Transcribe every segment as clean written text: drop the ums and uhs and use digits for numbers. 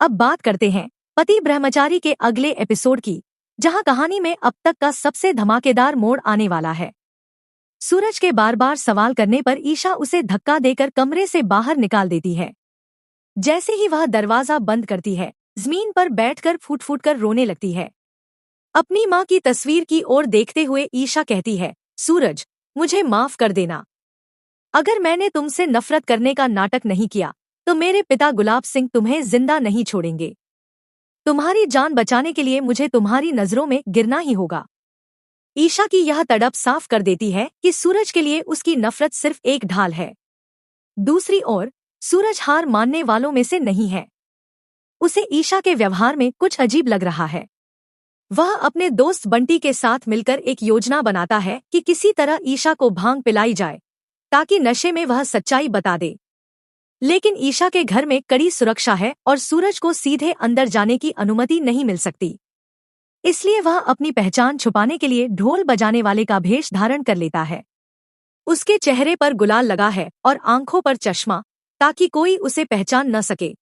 अब बात करते हैं पति ब्रह्मचारी के अगले एपिसोड की, जहां कहानी में अब तक का सबसे धमाकेदार मोड़ आने वाला है। सूरज के बार बार सवाल करने पर ईशा उसे धक्का देकर कमरे से बाहर निकाल देती है। जैसे ही वह दरवाजा बंद करती है, जमीन पर बैठकर फूट फूट कर रोने लगती है। अपनी माँ की तस्वीर की ओर देखते हुए ईशा कहती है, सूरज, मुझे माफ कर देना। अगर मैंने तुमसे नफरत करने का नाटक नहीं किया तो मेरे पिता गुलाब सिंह तुम्हें जिंदा नहीं छोड़ेंगे। तुम्हारी जान बचाने के लिए मुझे तुम्हारी नजरों में गिरना ही होगा। ईशा की यह तड़प साफ कर देती है कि सूरज के लिए उसकी नफरत सिर्फ एक ढाल है। दूसरी ओर सूरज हार मानने वालों में से नहीं है। उसे ईशा के व्यवहार में कुछ अजीब लग रहा है। वह अपने दोस्त बंटी के साथ मिलकर एक योजना बनाता है कि किसी तरह ईशा को भांग पिलाई जाए ताकि नशे में वह सच्चाई बता दे। लेकिन ईशा के घर में कड़ी सुरक्षा है और सूरज को सीधे अंदर जाने की अनुमति नहीं मिल सकती। इसलिए वह अपनी पहचान छुपाने के लिए ढोल बजाने वाले का भेष धारण कर लेता है। उसके चेहरे पर गुलाल लगा है और आंखों पर चश्मा, ताकि कोई उसे पहचान न सके।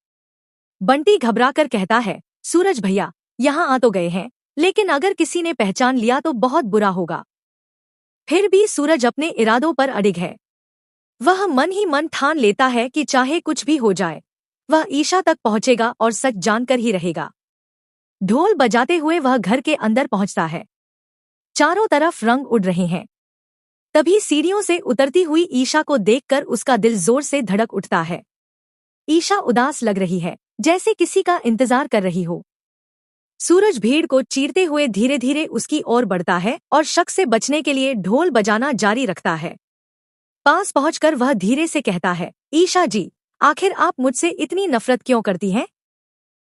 बंटी घबराकर कहता है, सूरज भैया, यहाँ आ तो गए हैं, लेकिन अगर किसी ने पहचान लिया तो बहुत बुरा होगा। फिर भी सूरज अपने इरादों पर अडिग है। वह मन ही मन ठान लेता है कि चाहे कुछ भी हो जाए, वह ईशा तक पहुंचेगा और सच जानकर ही रहेगा। ढोल बजाते हुए वह घर के अंदर पहुंचता है। चारों तरफ रंग उड़ रहे हैं। तभी सीढ़ियों से उतरती हुई ईशा को देखकर उसका दिल जोर से धड़क उठता है। ईशा उदास लग रही है, जैसे किसी का इंतजार कर रही हो। सूरज भीड़ को चीरते हुए धीरे धीरे उसकी ओर बढ़ता है और शक से बचने के लिए ढोल बजाना जारी रखता है। पास पहुंचकर वह धीरे से कहता है, ईशा जी, आखिर आप मुझसे इतनी नफरत क्यों करती हैं?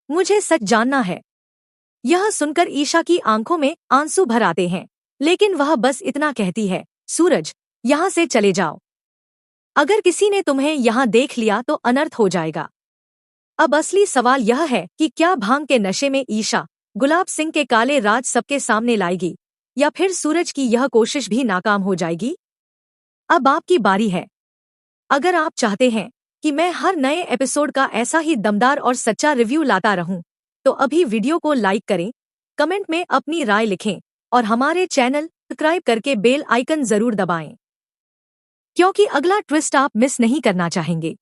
मुझे सच जानना है। यह सुनकर ईशा की आंखों में आंसू भर आते हैं, लेकिन वह बस इतना कहती है, सूरज, यहाँ से चले जाओ। अगर किसी ने तुम्हें यहाँ देख लिया तो अनर्थ हो जाएगा। अब असली सवाल यह है कि क्या भांग के नशे में ईशा गुलाब सिंह के काले राज सबके सामने लाएगी, या फिर सूरज की यह कोशिश भी नाकाम हो जाएगी? अब आपकी बारी है। अगर आप चाहते हैं कि मैं हर नए एपिसोड का ऐसा ही दमदार और सच्चा रिव्यू लाता रहूं, तो अभी वीडियो को लाइक करें, कमेंट में अपनी राय लिखें और हमारे चैनल सब्सक्राइब करके बेल आइकन जरूर दबाएं, क्योंकि अगला ट्विस्ट आप मिस नहीं करना चाहेंगे।